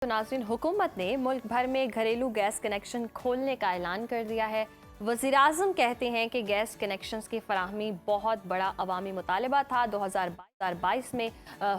तो नाज़रीन, हुकूमत ने मुल्क भर में घरेलू गैस कनेक्शन खोलने का ऐलान कर दिया है। वज़ीर-आज़म कहते हैं कि गैस कनेक्शंस की फराहमी बहुत बड़ा अवामी मुतालबा था। 2022 में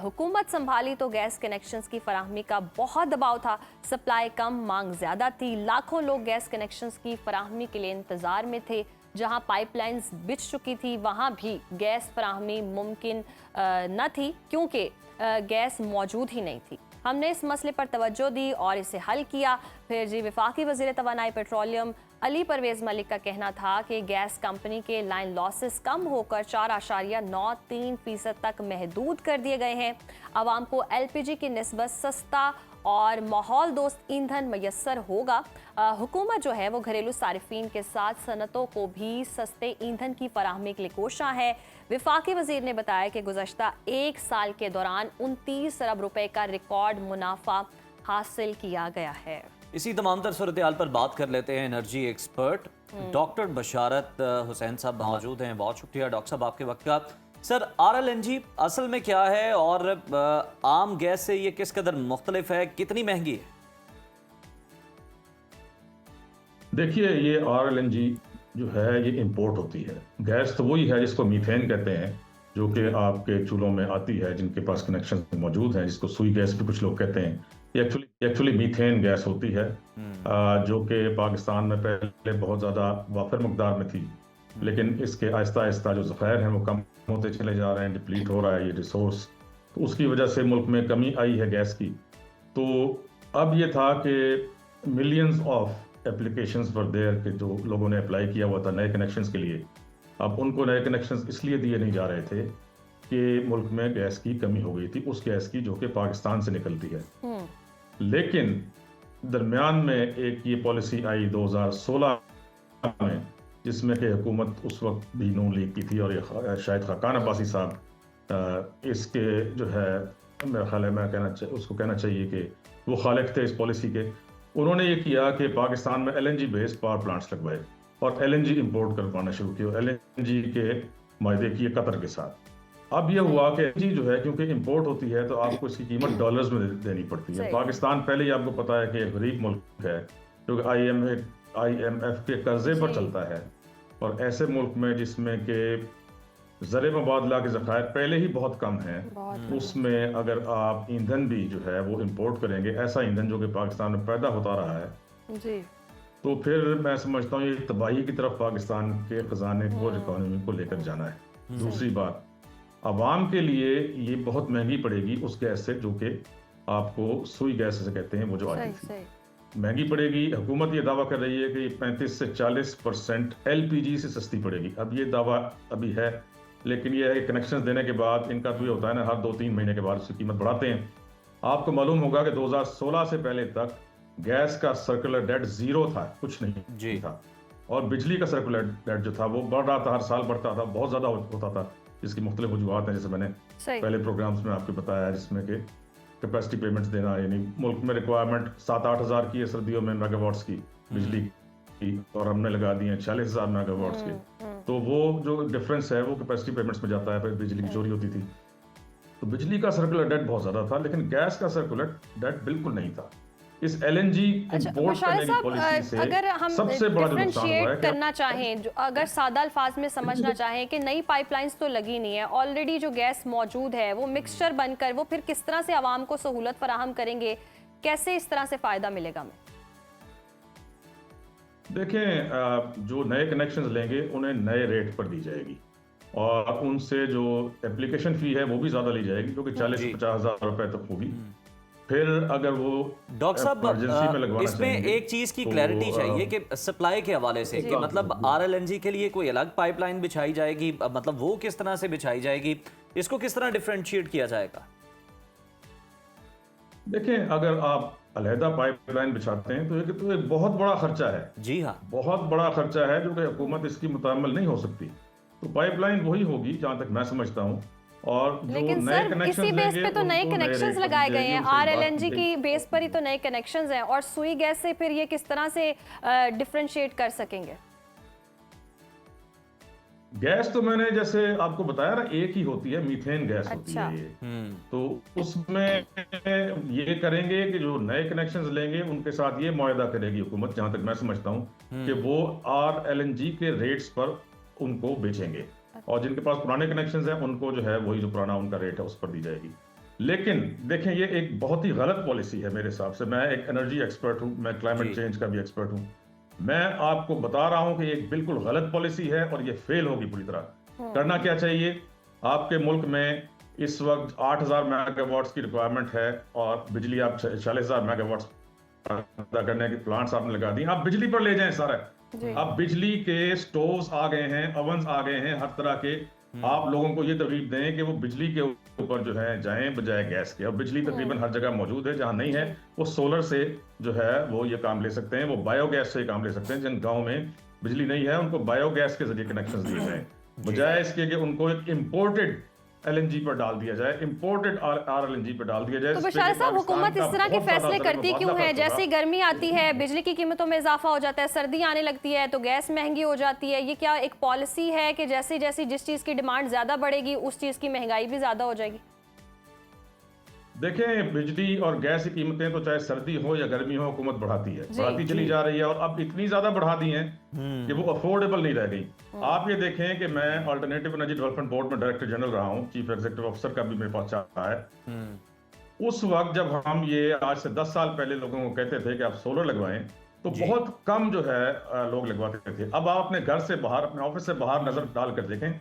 हुकूमत संभाली तो गैस कनेक्शंस की फराहमी का बहुत दबाव था। सप्लाई कम, मांग ज़्यादा थी। लाखों लोग गैस कनेक्शंस की फराहमी के लिए इंतज़ार में थे। जहां पाइपलाइंस बिछ चुकी थी वहां भी गैस फराहमी मुमकिन न थी, क्योंकि गैस मौजूद ही नहीं थी। हमने इस मसले पर तवज्जो दी और इसे हल किया। फिर जी वफाकी वज़ीर तवानाई पेट्रोलियम अली परवेज़ मलिक का कहना था कि गैस कंपनी के लाइन लॉसेस कम होकर 4.93% तक महदूद कर दिए गए हैं। आवाम को LPG की निस्बत सस्ता और माहौल दोस्त ईंधन मैसर होगा। हुकूमत जो है वो घरेलू सारिफीन के साथ सनतों को भी सस्ते ईंधन की फराहमी के लिए कोशां है। वफाकी वज़ीर ने बताया कि गुज़श्ता एक साल के दौरान 29 अरब रुपए का रिकॉर्ड मुनाफा हासिल किया गया है। इसी तमाम तर सूरत-ए-हाल पर बात कर लेते हैं एनर्जी एक्सपर्ट डॉक्टर बशारत हुसैन साहब मौजूद हैं। बहुत शुक्रिया डॉक्टर साहब आपके वक्त का। सर, RLNG असल में क्या है और आम गैस से ये किस कदर मुख्तलिफ है, कितनी महंगी है? देखिए, ये RLNG जो है ये इंपोर्ट होती है। गैस तो वही है जिसको मीथेन कहते हैं, जो कि आपके चूल्हों में आती है, जिनके पास कनेक्शन मौजूद हैं, जिसको सुई गैस भी कुछ लोग कहते हैं। ये एक्चुअली मीथेन गैस होती है, जो कि पाकिस्तान में पहले बहुत ज़्यादा वाफिर मकदार में थी, लेकिन इसके आहिस्ता आहिस्ता जो ज़खायर हैं वो कम होते चले जा रहे हैं, डिप्लीट हो रहा है ये रिसोर्स, तो उसकी वजह से मुल्क में कमी आई है गैस की। तो अब ये था कि millions of applications for their के जो लोगों ने अप्लाई किया हुआ था नए कनेक्शंस के लिए, अब उनको नए कनेक्शंस इसलिए दिए नहीं जा रहे थे कि मुल्क में गैस की कमी हो गई थी, उस गैस की जो कि पाकिस्तान से निकलती है। लेकिन दरमियान में एक ये पॉलिसी आई 2016 में, जिसमें कि हुकूमत उस वक्त भी नून लीग की थी और ये शायद खाकान अब्बासी साहब इसके जो है मेरा ख्याल है उसको कहना चाहिए कि वो खालिक थे इस पॉलिसी के। उन्होंने ये किया कि पाकिस्तान में LNG बेस्ड पावर प्लांट्स लगवाए और LNG इंपोर्ट करवाना शुरू किया, LNG के मायदे किए कतर के साथ। अब ये हुआ कि LNG जो है क्योंकि इंपोर्ट होती है तो आपको इसकी कीमत डॉलर्स में देनी पड़ती है। पाकिस्तान पहले ही आपको पता है कि एक गरीब मुल्क है जो कि IMF के कर्जे पर चलता है, और ऐसे मुल्क में जिसमें कि ज़र मुबादला के ज़खायर पहले ही बहुत कम हैं, उसमें अगर आप ईंधन भी जो है वो इंपोर्ट करेंगे, ऐसा ईंधन जो कि पाकिस्तान में पैदा होता रहा है जी, तो फिर मैं समझता हूँ ये तबाही की तरफ पाकिस्तान के खजाने को, इकोनॉमी को लेकर जाना है। दूसरी बात, आवाम के लिए ये बहुत महंगी पड़ेगी उस गैस से जो कि आपको सुई गैस से कहते हैं, वो जो आती थी महंगी पड़ेगी। हुकूमत ये दावा कर रही है कि 35 से 40% LPG से सस्ती पड़ेगी। अब ये दावा अभी है, लेकिन ये है कि कनेक्शन देने के बाद इनका तो ये होता है ना, हर 2-3 महीने के बाद उसकी कीमत बढ़ाते हैं। आपको मालूम होगा कि 2016 से पहले तक गैस का सर्कुलर डेट 0 था, कुछ नहीं था, और बिजली का सर्कुलर डेट जो था वो बढ़ रहा था, हर साल बढ़ता था, बहुत ज़्यादा होता था, जिसकी मुख्तलिफ वजूहत हैं, जैसे मैंने पहले प्रोग्राम्स में आपको बताया है, जिसमें कि कैपेसिटी पेमेंट्स देना, यानी मुल्क में रिक्वायरमेंट 7-8 हज़ार की है सर्दियों में मेगावाट्स की बिजली की, और हमने लगा दी हैं 40,000 मेगावाट्स की। तो वो जो डिफरेंस है वो कैपेसिटी पेमेंट्स में जाता है, फिर बिजली की चोरी होती थी। तो बिजली का सर्कुलर डेट बहुत ज़्यादा था, लेकिन गैस का सर्कुलर डेट बिल्कुल नहीं था। इस LNG इंपोर्ट करने की पॉलिसी से अगर हम सबसे बड़ा जो नुकसान हुआ है, करना चाहें, अगर सादा अल्फाज में समझना चाहें कि नई पाइपलाइंस तो लगी नहीं है, ऑलरेडी जो गैस मौजूद है वो मिक्सचर बनकर वो फिर किस तरह से आवाम को सहूलत फराहम करेंगे, कैसे इस तरह से फायदा मिलेगा हमें? देखें, जो नए कनेक्शंस लेंगे उन्हें नए रेट पर दी जाएगी, और उनसे जो एप्लीकेशन फ़ी है वो भी ज़्यादा ली जाएगी, जो कि 40-50 हज़ार रुपए तक होगी। फिर अगर वो डॉक्टर साहब, इसमें एक चीज की क्लैरिटी चाहिए कि सप्लाई के हवाले से, कि मतलब RLNG के लिए कोई अलग पाइपलाइन बिछाई जाएगी, मतलब वो किस तरह से बिछाई जाएगी, इसको किस तरह डिफरेंशिएट किया जाएगा? देखें, अगर आप अलहदा पाइपलाइन बिछाते हैं तो एक बहुत बड़ा खर्चा है। जी हाँ, बहुत बड़ा खर्चा है, जो कि हुकूमत इसकी मुताम्मल नहीं हो सकती। तो पाइपलाइन वही होगी जहां तक मैं समझता हूँ। और लेकिन सर, इसी बेस पे तो नए कनेक्शंस लगाए गए हैं, RLNG की बेस पर ही तो नए कनेक्शंस हैं, और सुई गैस से फिर ये किस तरह से डिफरेंशिएट कर सकेंगे? गैस तो मैंने जैसे आपको बताया ना, एक ही होती है, मीथेन गैस होती अच्छा। है ये। तो उसमें ये करेंगे कि जो नए कनेक्शंस लेंगे उनके साथ ये मुआहदा करेगी हुकूमत, जहां तक मैं समझता हूँ, कि वो RLNG के रेट्स पर उनको बेचेंगे, और जिनके पास पुराने कनेक्शंस हैं उनको जो है वही जो पुराना उनका रेट है उस पर दी जाएगी। लेकिन देखें, ये एक बहुत ही गलत पॉलिसी है मेरे हिसाब से। मैं एक एनर्जी एक्सपर्ट हूँ, मैं क्लाइमेट चेंज का भी एक्सपर्ट हूँ। मैं आपको बता रहा हूं कि ये एक बिल्कुल गलत पॉलिसी है और ये फेल होगी पूरी तरह। करना क्या चाहिए? आपके मुल्क में इस वक्त 8000 मेगावाट्स की रिक्वायरमेंट है और बिजली आप 40,000 मेगावाट्स पैदा करने के प्लांट्स आपने लगा दी। आप बिजली पर ले जाएं सारा। अब बिजली के स्टोव्स आ गए हैं, ओवंस आ गए हैं, हर तरह के। आप लोगों को ये तरगीब दें कि वो बिजली के ऊपर जो है जाएं बजाय गैस के। और बिजली तकरीबन हर जगह मौजूद है, जहां नहीं है वो सोलर से जो है वो ये काम ले सकते हैं, वो बायोगैस से काम ले सकते हैं। जिन गांव में बिजली नहीं है उनको बायोगैस के जरिए कनेक्शन दिए जाएं, बजाय इसके कि उनको एक इम्पोर्टेड LNG पर डाल दिया जाए, इम्पोर्टेड RLNG पर डाल दिया जाए। तो बशार साहब, हुकूमत इस तरह के फैसले करती क्यों है? जैसे गर्मी आती है बिजली की कीमतों में इजाफा हो जाता है, सर्दी आने लगती है तो गैस महंगी हो जाती है। ये क्या एक पॉलिसी है कि जैसे जैसे जिस चीज की डिमांड ज्यादा बढ़ेगी उस चीज की महंगाई भी ज्यादा हो जाएगी? देखें, बिजली और गैस की कीमतें तो चाहे सर्दी हो या गर्मी हो हुकूमत बढ़ाती है, बढ़ाती चली जा रही है, और अब इतनी ज्यादा बढ़ा दी हैं कि वो अफोर्डेबल नहीं रह गई। आप ये देखें कि मैं अल्टरनेटिव एनर्जी डेवलपमेंट बोर्ड में डायरेक्टर जनरल रहा हूँ, चीफ एग्जीक्यूटिव ऑफिसर का भी मेरे पास चार्ज है। उस वक्त जब हम ये आज से 10 साल पहले लोगों को कहते थे कि आप सोलर लगवाएं, तो बहुत कम जो है लोग लगवाते थे। अब आप अपने घर से बाहर, अपने ऑफिस से बाहर नजर डालकर देखें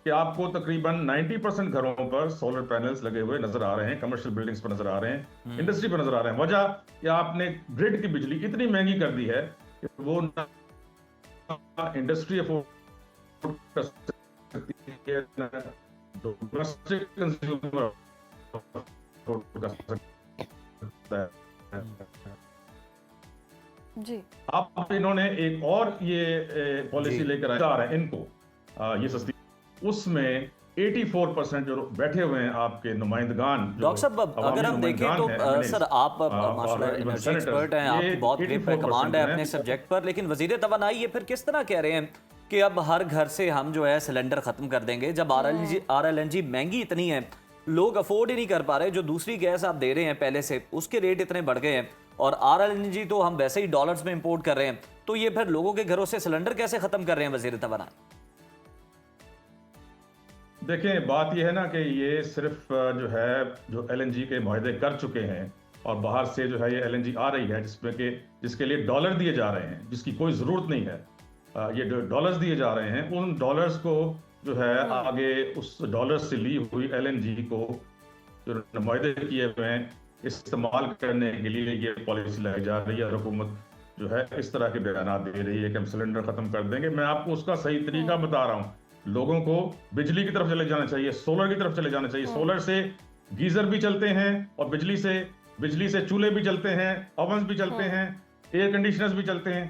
कि आपको तकरीबन 90% घरों पर सोलर पैनल्स लगे हुए नजर आ रहे हैं, कमर्शियल बिल्डिंग्स पर नजर आ रहे हैं, इंडस्ट्री पर नजर आ रहे हैं। वजह कि आपने ग्रिड की बिजली इतनी महंगी कर दी है कि वो इंडस्ट्री अफोर्ड कर सकती है, डोमेस्टिक कंज्यूमर अफोर्ड कर सकता है। जी। अब इन्होंने एक और ये पॉलिसी लेकर आ रहे हैं इनको, ये सस्ती, उसमें 84% जो बैठे हुए हैं आपके नुमाइंदगान। डॉक्टर साहब, अगर हम देखें तो सर आप माशाल्लाह एनर्जी एक्सपर्ट हैं, आपकी बहुत डीप कमांड है अपने सब्जेक्ट पर, लेकिन वजीर तवानाई ये फिर किस तरह कह रहे हैं कि अब हर घर से हम जो है सिलेंडर खत्म कर देंगे, जब RLNG महंगी इतनी है, लोग अफोर्ड ही नहीं कर पा रहे। जो दूसरी गैस आप दे रहे हैं पहले से, उसके रेट इतने बढ़ गए हैं, और RLNG तो हम वैसे ही डॉलर्स में इंपोर्ट कर रहे हैं, तो ये फिर लोगों के घरों से सिलेंडर कैसे खत्म कर रहे हैं वजीर तवानाई? देखें, बात यह है ना कि ये सिर्फ जो है जो LNG के मुआहदे कर चुके हैं और बाहर से जो है ये LNG आ रही है, जिसमें कि जिसके लिए डॉलर दिए जा रहे हैं, जिसकी कोई ज़रूरत नहीं है, ये डॉलर्स दिए जा रहे हैं। उन डॉलर्स को जो है आगे उस डॉलर से ली हुई LNG को जो मुआहदे किए हुए हैं इस्तेमाल करने के लिए ये पॉलिसी लाई जा रही है। और हुकूमत जो है इस तरह के बयान दे रही है कि हम सिलेंडर खत्म कर देंगे। मैं आपको उसका सही तरीका बता रहा हूँ। लोगों को बिजली की तरफ चले जाना चाहिए, सोलर की तरफ चले जाना चाहिए। सोलर से गीजर भी चलते हैं और बिजली से चूल्हे भी चलते हैं, ओवंस भी चलते हैं, एयर कंडीशनर्स भी चलते हैं,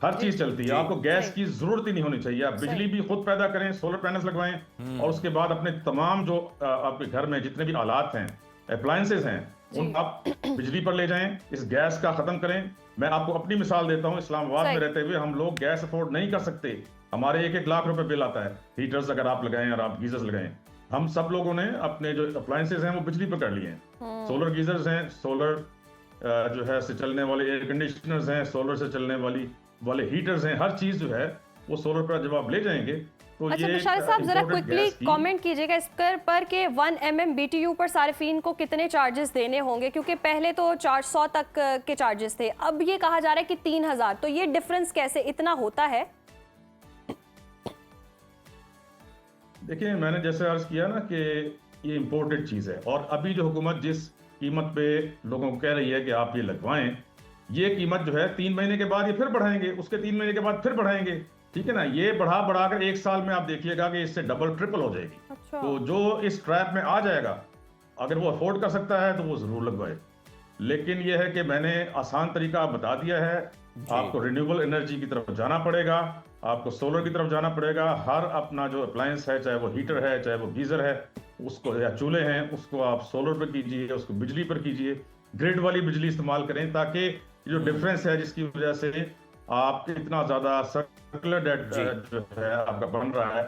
हर चीज चलती है। आपको गैस की जरूरत ही नहीं होनी चाहिए। आप बिजली भी खुद पैदा करें, सोलर पैनल्स लगवाएं, और उसके बाद अपने तमाम जो आपके घर में जितने भी आलात हैं, अप्लायंसेस हैं, उन आप बिजली पर ले जाएं, इस गैस का खत्म करें। मैं आपको अपनी मिसाल देता हूं, इस्लामाबाद में रहते हुए हम लोग गैस अफोर्ड नहीं कर सकते। हमारे 1-1 लाख रुपए बिल आता है। हीटर्स अगर आप लगाएं और आप गीजर्स लगाएं, हम सब लोगों ने अपने जो अप्लायंसेस हैं वो बिजली पर कर लिए हैं। सोलर गीजर्स हैं, सोलर जो है से चलने वाले एयर कंडीशनर्स हैं, सोलर से चलने वाले हीटर्स हैं, हर चीज जो है वो सोलर पर जब आप ले जाएंगे तो अच्छा, ये बशार साहब जरा क्विकली कमेंट कीजिएगा इस पर कि 1 MMBTU पर सार्फिन को कितने चार्जेस देने होंगे, क्योंकि पहले तो 400 तक के चार्जेस थे, अब ये कहा जा रहा है कि 3000, तो ये डिफरेंस कैसे इतना होता है? देखिए, मैंने जैसे अर्ज किया ना कि ये इंपोर्टेड चीज है, और अभी जो हुकूमत जिस कीमत पे लोगों को कह रही है कि आप ये लगवाएं, ये कीमत जो है 3 महीने के बाद ये फिर बढ़ाएंगे, उसके 3 महीने के बाद फिर बढ़ाएंगे, ठीक है ना। ये बढ़ाकर 1 साल में आप देखिएगा कि इससे डबल ट्रिपल हो जाएगी। अच्छा। तो जो इस ट्रैप में आ जाएगा, अगर वो अफोर्ड कर सकता है तो वो जरूर लगवाए। लेकिन ये है कि मैंने आसान तरीका बता दिया है। आपको रिन्यूएबल एनर्जी की तरफ जाना पड़ेगा, आपको सोलर की तरफ जाना पड़ेगा। हर अपना जो अप्लायंस है, चाहे वो हीटर है, चाहे वो गीजर है, उसको या चूल्हे हैं, उसको आप सोलर पर कीजिए, उसको बिजली पर कीजिए, ग्रिड वाली बिजली इस्तेमाल करें, ताकि जो डिफरेंस है जिसकी वजह से आप इतना ज्यादा सर्कुलर डेट जो है आपका बन रहा है,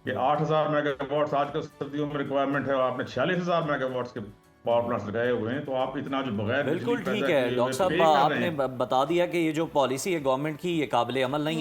कि 8,000 मेगावाट्स आजकल सर्दियों में रिक्वायरमेंट है और आपने 46,000 मेगावाट्स के पावर प्लांट्स लगाए हुए हैं, तो आप इतना जो बगैर बिल्कुल बिजली ठीक पैदा है किए डॉक्टर हुए साहब, पे कर रहे आपने हैं। बता दिया कि ये जो पॉलिसी है गवर्नमेंट की ये काबिल अमल नहीं है